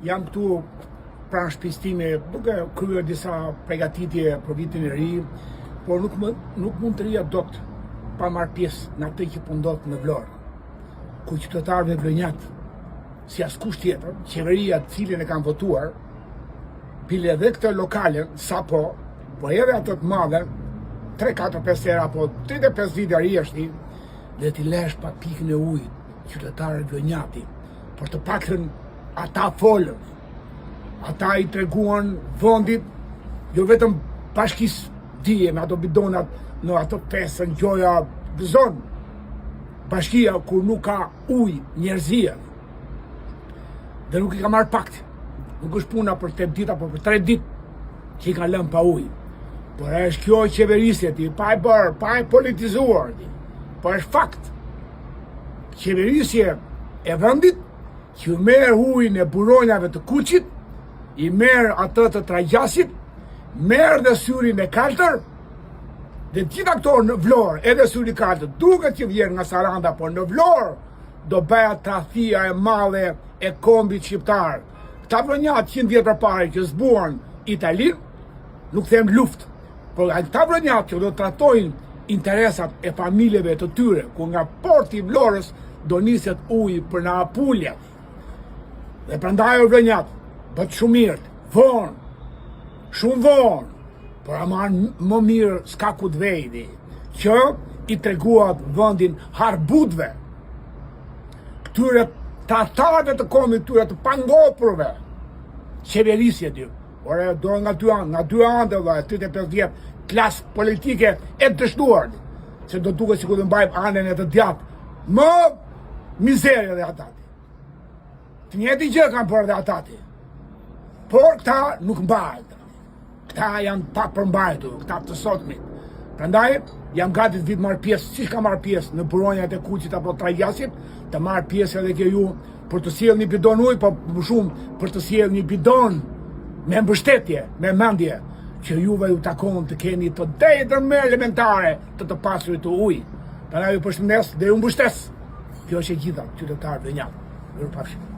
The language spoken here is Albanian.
Jam këtu pranë shtëpisë time duke kryer disa përgatitje për vitin e ri, por nuk mund të rija dot pa marrë pjesë në atë që po ndodh në Vlorë, ku qytetarëve vlonjat, si askush tjetër, qeveria të cilën e kanë votuar, pile edhe këtë lokalen, sapo, po edhe ato të madhe, 3, 4, 5 era, po 35 vite rjeshti, dhe t'i lesh pa pikën e ujit, qytetarët vlonjati, por të paktën ata folën, ata i treguan vendit, jo vetëm bashkisë dije me ato bidonat në ato pesën gjoja gëzon, bashkia ku nuk ka ujë njerëzia, dhe nuk i ka marrë pakt, nuk është puna për 8 ditë apo për 3 ditë që i ka lënë pa ujë, por është kjo qeverisje ti, pa e bërë, pa e politizuar ti, por është fakt, qeverisje e vendit që merë ujën e buronjave të Kuqit, i merë atë të Tragjasit, merë dhe syrin e Kaltër, dhe gjitha këto në Vlorë, edhe syri Kaltër, duke që vjen nga Saranda, por në Vlorë do bëja tradhtia e madhe e kombit shqiptar. Këta vlonjat 100 vjet përpara që zbuan Italinë, nuk them luftë, por këta vlonjat që do të trajtojnë interesat e familjeve të tyre, ku nga porti i Vlorës do niset ujë për në Apulja. Dhe prandaj o vlonjat, bët shumë mirë, vonë, shumë vonë, por ama më mirë s'ka ku të vejdi, që i treguat vendin harbutve, këtyre tratarëve të kombit, këtyre të pangopurve, qeverisje dy, ore do nga dy anë dhe 35 vjet, klasë politike e dështuar, se do duke si ku të mbajmë anën e të djatë, më mizerje dhe atati. Të njëjti gjë kanë bërë dhe atati, por këta nuk mbajnë, këta janë pa përmbajtur, këta të sotmit. Prandaj jam gati të vit marrë pjesë, si ka marrë pjesë në buronjat e Kuqit apo Tragjasit, të marrë pjesë edhe kjo ju për të sjellë një bidon ujë, po më shumë për të sjellë një bidon me mbështetje, me mendje, që juve ju takon të keni të drejtën më elementare të pasurit të ujë. Prandaj ju përshëndes dhe ju mbështes. Kjo është e gjitha qytetarëve vlonjat. Mirupafshim.